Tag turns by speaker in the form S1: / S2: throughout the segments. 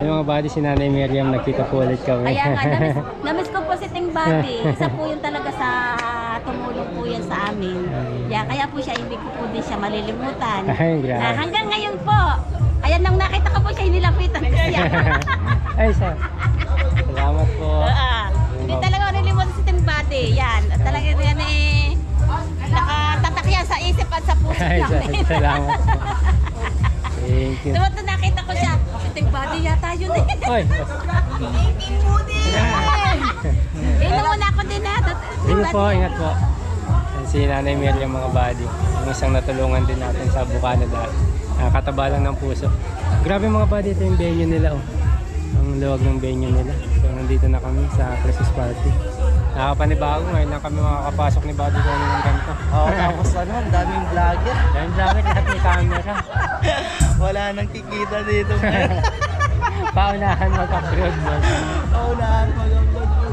S1: Yung mga buddy, si Nanay Miriam, nagkita po ulit kami.
S2: Kaya nga, namiss ko po si Ting Buddy. Isa po yun talaga sa tumulong po yan sa amin. Kaya po siya, hindi ko po din siya malilimutan.
S1: Ay, grabe.
S2: Hanggang ngayon po, ayan nang nakita ko po siya, inilapitan ko siya.
S1: Ay, salamat po.
S2: Hindi talaga ako nilimutan si Ting Buddy. Yan, talaga yan nakatatak yan sa isip at sa puso
S1: Ay,
S2: namin.
S1: salamat po. Thank you.
S2: Diba nakita ko siya, si Ting Buddy yata yun eh.
S1: Oy.
S2: Ting Buddy! Ino muna ako din na.
S1: Sige po, ingat po. Si Nanay Miriam, mga buddy. Yung isang natulungan din natin sa Bukana dahil. Nakakataba lang ng puso. Grabe mga buddy, ito yung venue nila. Oh. Ang luwag ng venue nila. So nandito na kami sa Christmas party. Nakakapanibago ngayon lang kami makakapasok ni buddy ko ng ganito.
S3: Oo, tapos ano, ang daming vlogger.
S1: Daming vlogger, lahat may camera.
S3: Wala nang kikita dito.
S1: Paunahan mag-upload mo.
S3: Paunahan mag-upload mo.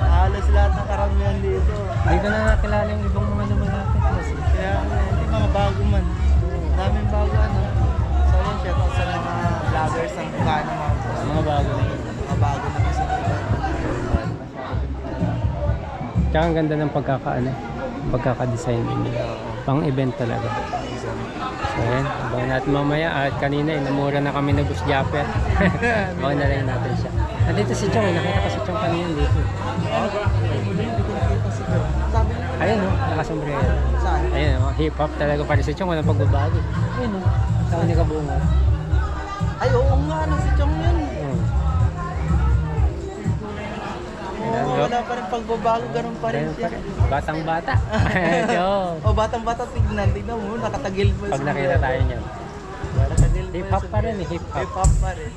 S3: Halos lahat ng karamihan dito.
S1: Hindi ko na nakilala yung ibang mga lumalapit.
S3: Kaya hindi mga bago man. Daming bago ano. So yun, shout out sa mga vloggers ng Bukana mga boss.
S1: Mga bago na yun.
S3: Mga bago na kasi dito.
S1: Tsaka ang ganda ng pagkaka-design din nila. Pang-event talaga. So yan, abangan natin mamaya. At kanina, namura na kami na Bus Japper. Abangan na lang natin siya. Nandito si Chong, nakita ko si Chong kanina dito. Ayun o, nakasombrero.
S3: Saan?
S1: Ayun o, hip-hop talaga pa rin si Chong, walang pagbabago. Ayun o, saan ni Kabungo.
S3: Ay, oo nga, ano si Chong yun. Oo, wala pa rin pagbabago, ganun pa rin siya.
S1: Batang-bata.
S3: O, batang-bata, tignan mo, nakatagil pa.
S1: Pag nakita tayo niyan.
S3: Nakatagil pa.
S1: Hip-hop pa rin eh, hip-hop.
S3: Hip-hop pa rin.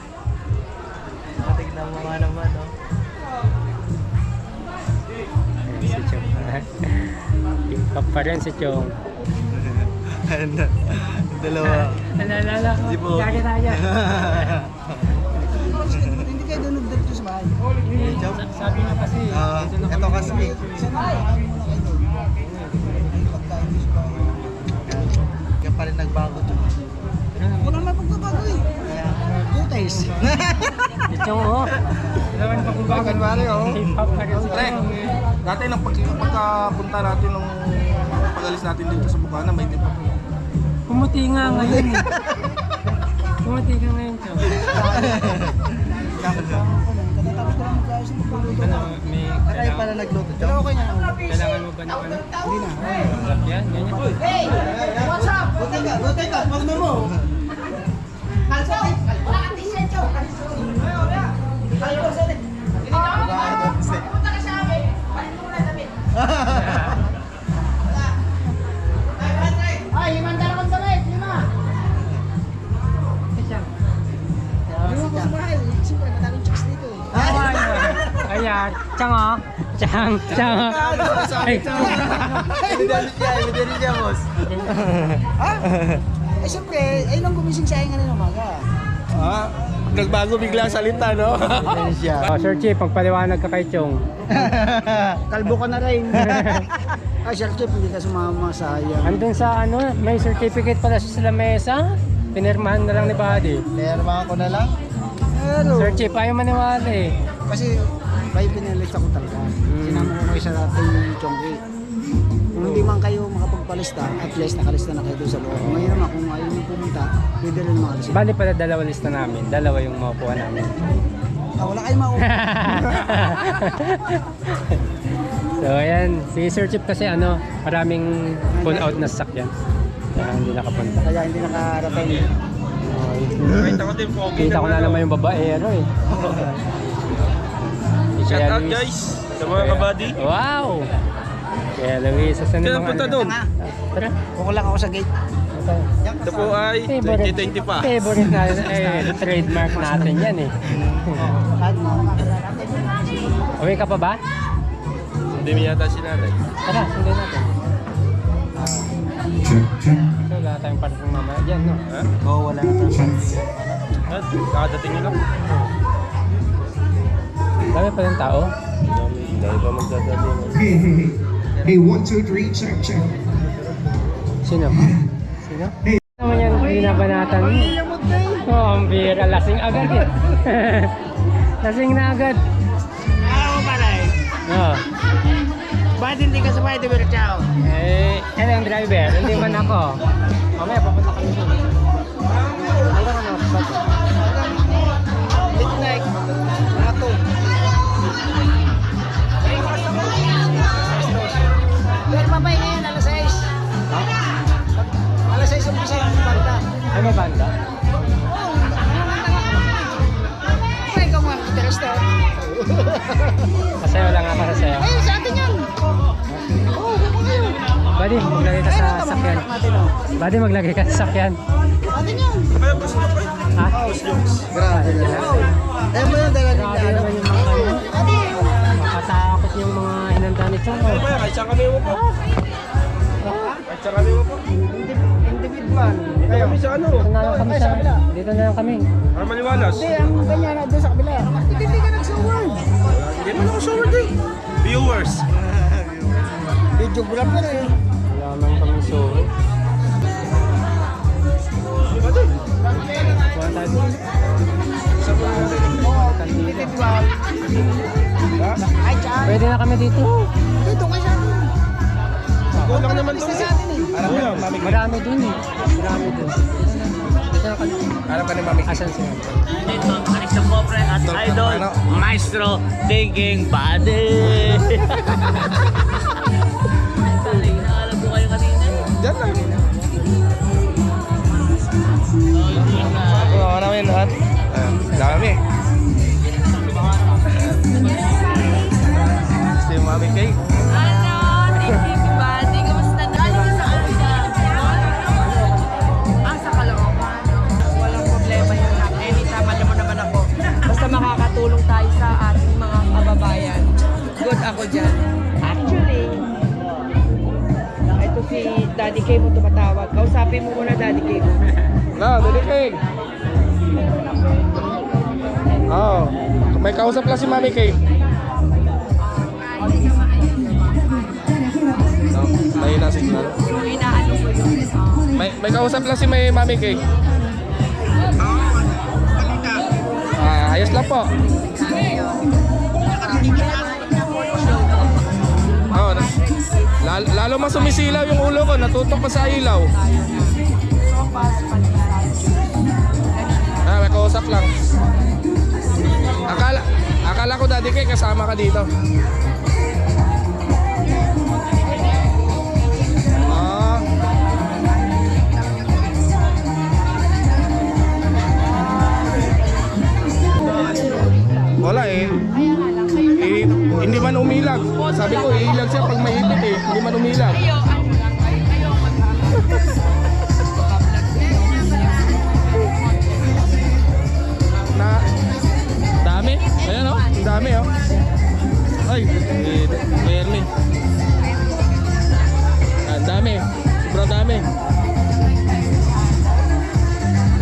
S3: Tignan mo nga naman, no?
S1: Ayan si Chong. Hip-hop pa rin si Chong.
S3: Dalawa.
S1: Nalala ko. Kaya tayo.
S3: Hindi kayo doon dito sa bahay.
S1: Sabi niya kasi.
S3: Ito kasi. Kaya pa rin nagbago to. Wala naman pagbabago eh. Putais.
S1: Ito oh. Wala naman pagbabago. Hip-hop pa rin si Chong.
S4: Dati nang pagkapunta natin nung pag-alis natin dito sa Bukana, may tip ako.
S1: Pumuti nga ngayon eh. Pumuti ka ngayon, Chong. Ano, may
S3: Aray pala nagluto. Pero okay na.
S1: kailangan mo ba ng ano?
S3: Hindi na.
S1: Yan, ganyan.
S3: Buti ka. Pag mo.
S5: Ay, limang dalawang damit, lima. Lima po sa bahay. Siyempre, madaming chicks dito eh.
S1: Ayan, Chang oh. Chang. Ay,
S3: Evidence siya, boss.
S5: Eh, siyempre, ayun ang gumising sa akin ng umaga.
S4: Nagbago bigla ang salita, no?
S3: Evidence siya.
S1: oh, Sir Chief, pagpaliwanag ka kay Chong.
S5: Kalbo ka na rin. Ay, Sir Chief, hindi ka sumama, sayang.
S1: Andun sa ano, may certificate pala siya sa lamesa. Pinirmahan na lang ni Buddy.
S3: Lerma ko na lang.
S5: Pero,
S1: Sir Chief, ayaw maniwala eh.
S5: kasi, kayo pinalista ko talaga. Sinama ko kayo sa ating Chongki. Kung hindi man kayo makapagpalista, at least nakalista na kayo doon sa loob. Ngayon naman, kung ayaw nyo pumunta, pwede rin makalista.
S1: Bali pala dalawa lista namin. Dalawa yung makuha namin.
S5: Wala kayo makuha.
S1: So ayan, si Sir Chief kasi ano, maraming pull out na sasakyan. Kaya hindi nakapunta.
S5: Kaya hindi nakarating.
S4: Kita ko din, pogi
S1: Kita ko na naman yung babaero eh.
S4: Shout
S1: Kaya
S4: out
S1: Luis.
S4: guys, sa mga kabady.
S1: Wow! Kaya Luis, saan
S4: Kaya
S1: yung mga
S4: punta
S1: ano?
S4: doon.
S1: Tara.
S5: Kuko lang ako sa gate.
S1: Ito.
S4: Ito po ay 2020 pa.
S1: Favorite na trademark natin yan eh.
S5: Kahit mga makakala natin.
S1: Uwi ka pa ba?
S4: Hindi mo yata si nanay.
S1: Tara, sundan natin. So, wala tayong parking mamaya dyan, no?
S4: Ha?
S3: Oo, wala na tayo.
S4: At kakadating nyo lang.
S1: Dami pa ng tao.
S4: Dahil pa magdadating.
S6: Hey, 1, 2, 3, check, check.
S1: Sino? Sino? Naman yan, binabanatan mo. Oh, ang bira. Lasing agad eh. Lasing na agad.
S5: Ako pala eh.
S1: Oh.
S5: Bakit hindi ka sabay, Diber Chow?
S1: Ano yung driver? Hindi man ako. Mamaya, papunta kami doon. Ano ka mga spot?
S5: Midnight. Mga 2. Pero papay ngayon, alas 6.
S1: Ha?
S5: Alas 6 umpisa ang banda.
S1: Ay, may banda?
S5: Ay, ikaw mga interesta.
S1: Kasayo lang ako, kasayo.
S5: Ayun, sa atin yan. Oo, buko kayo.
S1: Buddy, maglagay ka sa sakyan. Buddy, maglagay ka sa sakyan.
S5: Atin yan.
S1: Ha?
S5: Grabe na. Eh, mo yung dala
S1: Grabe naman yung mga ano. Makatakot yung mga inanda ni Chong.
S4: Ano ba yan? Kahit saan kami mo po. Kahit saan kami mo po.
S5: individual.
S4: Dito kami sa ano?
S1: Dito na lang kami
S5: Ay, sa kabila.
S1: Dito na lang kami.
S4: Para maliwalas.
S5: Hindi, ang ganyan na doon sa kabila. Hindi ka nag-shower.
S4: Hindi pa ako shower din. Viewers.
S5: Videographer eh.
S1: Wala naman kami soro.
S4: Di ba din?
S1: Kuha tayo.
S5: Individual.
S4: Ha?
S5: Ay, tsaka.
S1: Pwede na kami dito.
S5: Dito kayo sa atin.
S4: Kulang naman
S5: Basta
S4: to.
S5: sa atin eh.
S4: Kulang.
S1: Marami dun eh. Marami dun. Dito na kami.
S4: Harap ka ni Mami.
S1: Asan siya?
S7: Dito, connection mo, pre, at idol,
S4: Ano?
S7: Maestro Thinking Body. Sali, naalam ko kayo kanina.
S4: Diyan lang.
S7: Oh, hindi na.
S4: Kuha namin lahat. Dami. Si Mami Kay.
S8: Thinking Body, kamusta na? Galing ka sa sa Caloocan. Walang problema yun. Anytime, alam mo naman ako. Basta makakatulong tayo sa ating mga kababayan. Good ako dyan. Actually, ito si Daddy K mo tumatawag. Kausapin mo muna Daddy K mo.
S4: No, Daddy Kay. Oh, may kausap lang si Mami Kay. No, may na signal.
S8: Yung inaano ko yun.
S4: May kausap lang si Mami Kay. Ayos lang po. Oh, lalo mas sumisilaw yung ulo ko, natutok pa sa ilaw. May kausap lang. Akala ko Daddy Kay kasama ka dito. Ah. Wala eh. Hindi man umilag. Sabi ko iilag siya pag mahipit eh. Hindi man umilag. Na dami. Ayan oh. Ang dami oh. Ay, Ernie. Ang dami. Sobrang dami.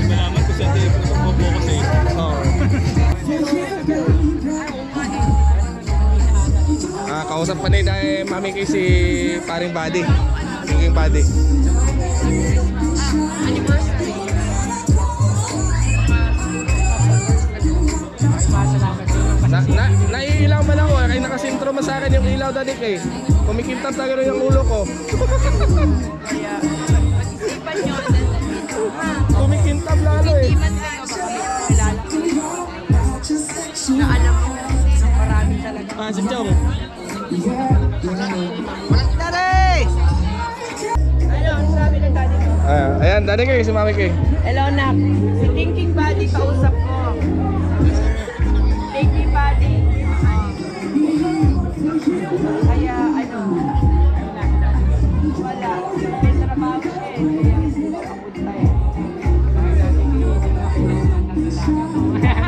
S4: Malaman ko siya tayo kung mabukas eh. Oo. Kausap pa ni Mami Kay si paring Buddy. Thinking Body. Naiilaw man ako kaya nakasintro man sa akin yung ilaw Daddy Kay. Kumikintab talaga yung ulo ko. Kumikintab lalo eh.
S8: Na alam mo, marami talaga.
S4: Si Chong.
S8: Ano, sabi ng Daddy ko?
S4: Ayan, Daddy Kay, si Mami Kay.
S8: Hello, Nak. Si Thinking Body kausap ko. Thinking Body. Kaya, ano, wala. May trabaho siya eh. Kaya, nakapunta eh.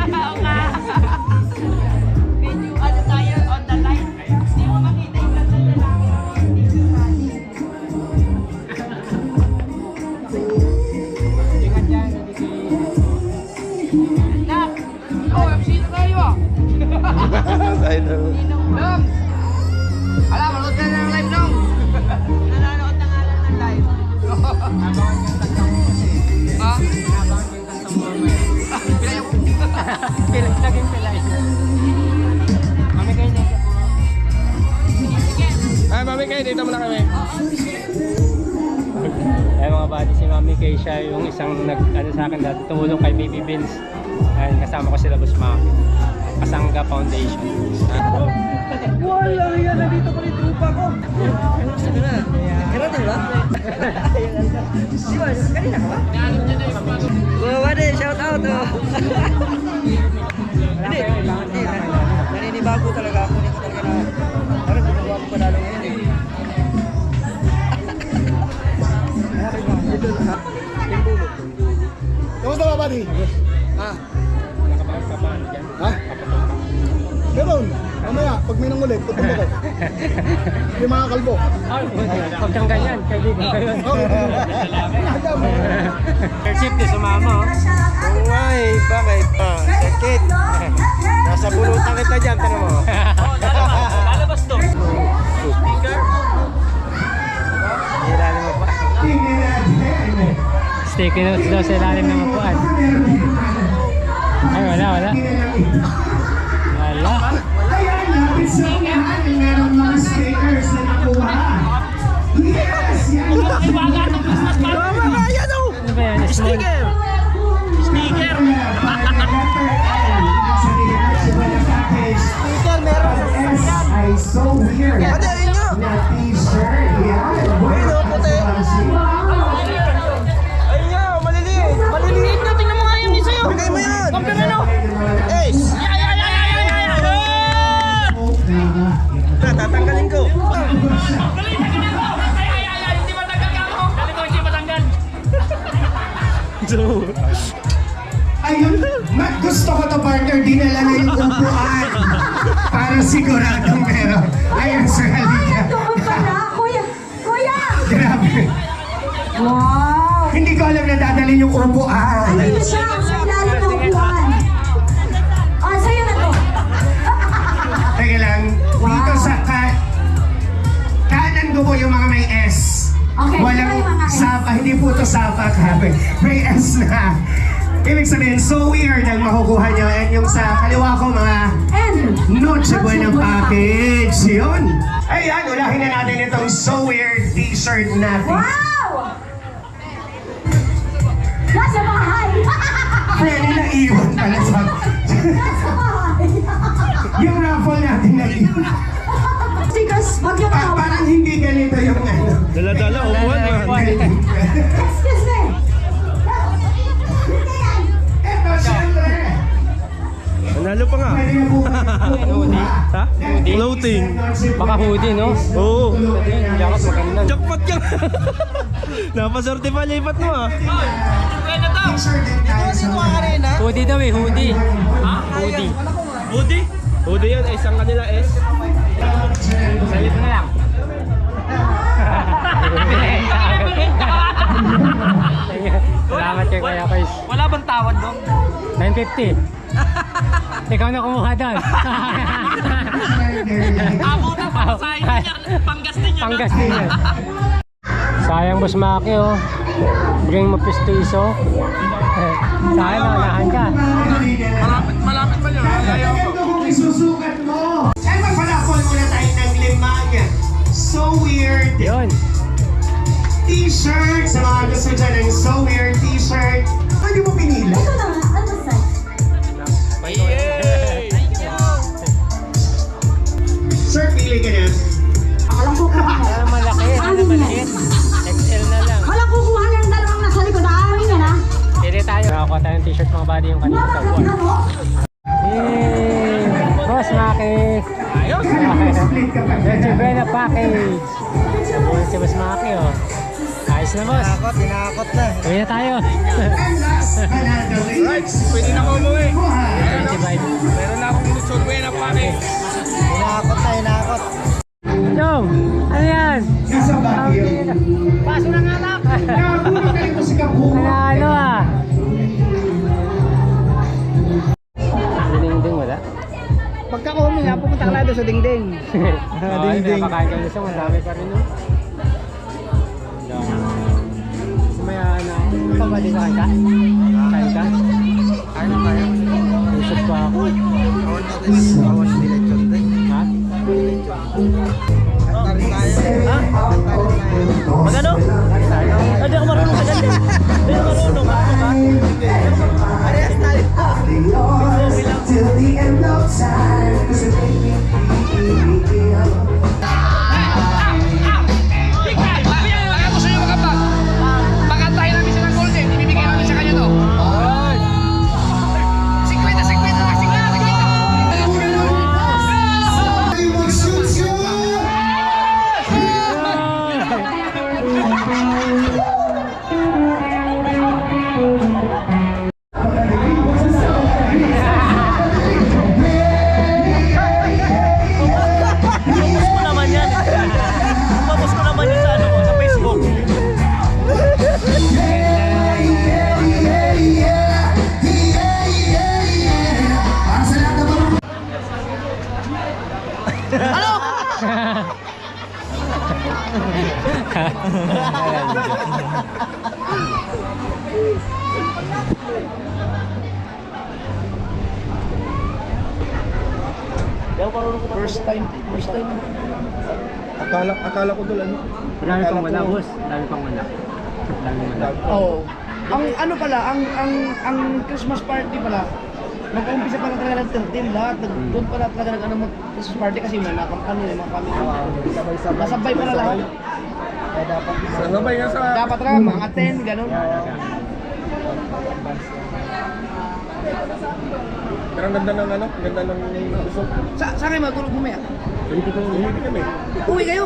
S8: Oo nga. Medyo, ano tayo, on the line. Hindi mo makita yung ganda na lang. Thinking Body. Nak! Oh, sino kayo? Nong! Alam, manood ka na ng live, Nong! Nanonood na nga lang ng live. Abangan yung kantang mo kasi. Ha? Abangan yung kantang mo.
S1: Naging pilay. Mami kayo dito.
S4: Ay, mami kayo, dito muna kami.
S1: Ay mga buddy, si Mami Kay siya yung isang ano sa akin dati, tumulong kay Baby Bills. Ay, kasama ko sila Boss Maki. Kasangga Foundation.
S8: Wala yan, nandito ko ni trupa ko. Sabi na, karating ba? Di ba, kanina ka ba? Wala, shout out oh. Hindi, naninibago talaga ako nito talaga na parang ginagawa ko panalo ngayon eh.
S5: Kamusta ba, buddy? Ha? Ha? Meron. Mamaya, pag may nangulit, tutulog ako. Yung mga kalbo.
S1: Huwag kang ganyan, kaibigan ko yun. Airship di sumama oh.
S3: Ay, bakit? Sakit. Nasa pulutan kita dyan, tanong mo.
S7: Lalabas to. Speaker.
S1: Ilalim mo pa. Sticky notes daw sa ilalim ng upuan. Ay, wala. Wala.
S6: Ayan, lapit sa unahan, meron mga stickers na nakuha. Yes! Yan!
S7: Mama, kaya daw.
S1: Ano ba yan?
S7: Sticker. Sticker.
S6: Sticker meron. Ay, so weird. Na t-shirt. Yan.
S3: Ayun, puti. Ayun nga, maliliit. Maliliit na, tingnan mo nga yung isa yun. Bigay mo yan. Compare ano? Ace. Tatanggalin ko.
S7: Hindi matanggal ka mo. Dali ko hindi matanggal.
S6: Ayun, gusto ko to partner, dinala na yung upuan. Para siguradong meron. Ayan, sir, halika.
S2: Kuya! Kuya!
S6: Grabe.
S2: Wow!
S6: Hindi ko alam na dadalhin yung upuan.
S2: Dito siya sa ilalim ng upuan. Ah, sa'yo na to.
S6: Teka lang, dito sa kanan ko po yung mga may S.
S2: Okay,
S6: Walang
S2: yung mga S.
S6: sapa, hindi po to sapa kabe. May S na. Ibig sabihin, so weird ang makukuha nyo. And yung sa kaliwa ko, mga
S2: And,
S6: Noche Buena package. Yun. Ayan, ulahin na natin itong so weird t-shirt natin.
S2: wow! Nasa bahay!
S6: Pwede na iwan pala sa...
S2: Nasa bahay!
S6: yung raffle natin na iwan.
S2: Stickers, wag yung tawa.
S6: Parang hindi ganito yung ano.
S3: Dala-dala, upuan yan.
S2: Excuse me! Hindi yan!
S6: Eto, syempre.
S3: Nanalo pa nga.
S6: Pwede na po.
S3: Ha? Floating.
S1: Baka hoodie, no?
S3: Oo.
S1: Jacket maganda.
S3: Jackpot yan. Napaswerte pa, lipat mo ah.
S6: T-shirt din tayo sa
S1: Hoodie daw eh, hoodie. Ha? Hoodie.
S3: Hoodie? Hoodie yan, isang kanila S.
S1: Salit na lang. Salamat kay Kuya Chris.
S7: Wala bang tawad doon?
S1: 950. Ikaw na kumuha doon.
S7: Ako na pangsahin niya. Panggastin niya.
S1: Panggastin niya. Sayang Boss Maki oh. Bring mo pistiso. Sayang nakalahan ka.
S3: Malapit pa yun.
S6: Ito kung isusukat mo. Ay, magpalapol muna tayo ng limang. So weird.
S1: Yun.
S6: T-shirt. Sa mga gusto dyan ng so weird t-shirt. Pwede mo pinili.
S2: Ito na nga, ano size?
S6: Sir, pili ka na.
S2: Walang kukuha.
S1: Malaki, maliit. XL na lang.
S2: Walang kukuha ng dalawang nasa likod. Amin yan ha.
S1: Pili tayo. Nakakuha tayo ng t-shirt mga buddy yung kanina sa buwan. Yay! Boss Maki! Ayos!
S6: Split ka pa.
S1: Noche Buena package! Nabuhin si Boss Maki oh. Ayos na boss!
S3: Tinakot na.
S1: Uwi na tayo!
S6: And last but not the least.
S3: Pwede na ko umuwi.
S1: 25.
S3: Meron na akong lusog na package.
S5: Hinakot.
S1: Jong! Ano yan?
S6: Nasa Baguio.
S1: Paso ng anak!
S6: Nakakuha ka ito si Kabuha.
S1: Ano ah? Ding-ding wala?
S5: Pagka ko huminga, pupunta ka na doon sa dingding.
S1: Ding-ding. Pinapakain ka nila sa madami pa rin no? Sumaya na. Ikaw ba dito kain ka? Kain ka?
S3: Kain na tayo.
S1: Usap pa ako.
S3: Awan natin yung awan ni Lechon din.
S1: Ha?
S3: Kanta rin tayo.
S8: Ha?
S3: Kanta rin tayo.
S8: Magano? Hindi ako marunong sa ganyan. Hindi ako marunong.
S3: Parehas tayo.
S6: Till the end of time, 'cause it made me feel.
S7: Kaya gusto nyo makapag. Pakantahin namin siya ng golden. Ibibigay namin sa kanya to. 50 na 50.
S6: I will shoot you.
S8: Tapos ko naman yan. Tapos ko naman yun sa ano ko, sa Facebook.
S3: First time.
S4: Akala ko doon ano.
S1: Marami pang wala, boss. Marami pang wala. Marami wala.
S8: Oo. Ang ano pala, ang Christmas party pala, mag-umpisa pala talaga ng 13 lahat. Doon pala talaga nag-ano mag-Christmas party kasi may mga kampanya, mga kami. Nasabay pala lahat.
S4: Sabay nga sa...
S8: Dapat talaga mga 10, ganun.
S4: Pero ang ganda ng ano, ganda ng usok.
S8: Saan kayo matulog bumaya?
S4: Hindi kami.
S8: Uwi kayo?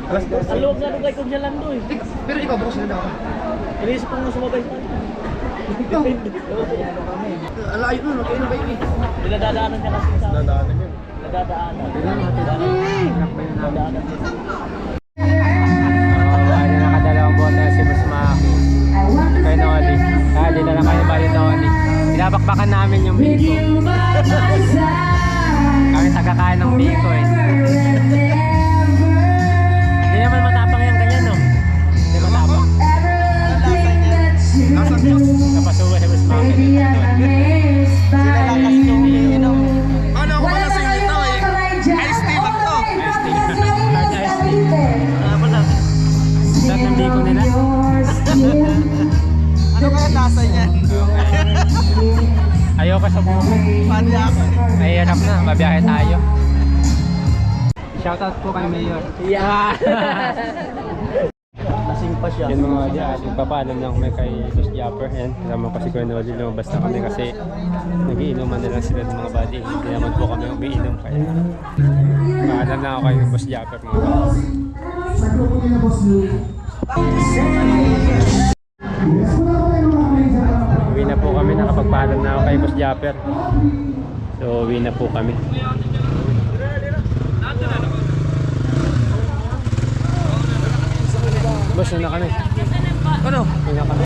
S4: Alas 12.
S8: Ang luwag na lugay kong dyan lang doon. Pero ikaw, bukas na ako. Inisip ko nga sumabay sa akin. Alayo nun, okay na ba yun eh? Dinadadaanan ka kasi sa akin.
S4: Dadaanan yun.
S8: Nadadaanan.
S1: Ano nakadalawang bote na si Boss Maki. Kay Noli. Di na lang kayo bali Noli. Pinabakbakan namin yung biko. Kami tagakain ng biko eh. Hindi naman matapang yung ganyan no? Hindi matapang. Napasuwa si Boss Maki.
S3: Sila lang kasi yung iinom. Ano ako pala sa inyo to eh? Ice tea ba to?
S1: Ice tea. Large ice tea. Sarap ng biko nila.
S3: Ano kaya nasa niya?
S1: Ayoko sa buko.
S3: Pati ako.
S1: Mahirap na, mabiyahe tayo. Shoutout po kay Mayor.
S8: Yeah! Lasing pa siya.
S1: Yan mga di ating papaalam lang kami kay Boss Japper. Yan, kasama pa si Kuya Noli. Lumabas na kami kasi nagiinuman na lang sila ng mga buddy. Hindi naman po kami umiinom kaya paalam na ako kay Boss Japper mga buddy. Uwi na po kami, nakapagpaalam na ako kay Boss Japper. So uwi na po kami. Boss, na kami.
S8: Ano?
S1: Uwi na kami.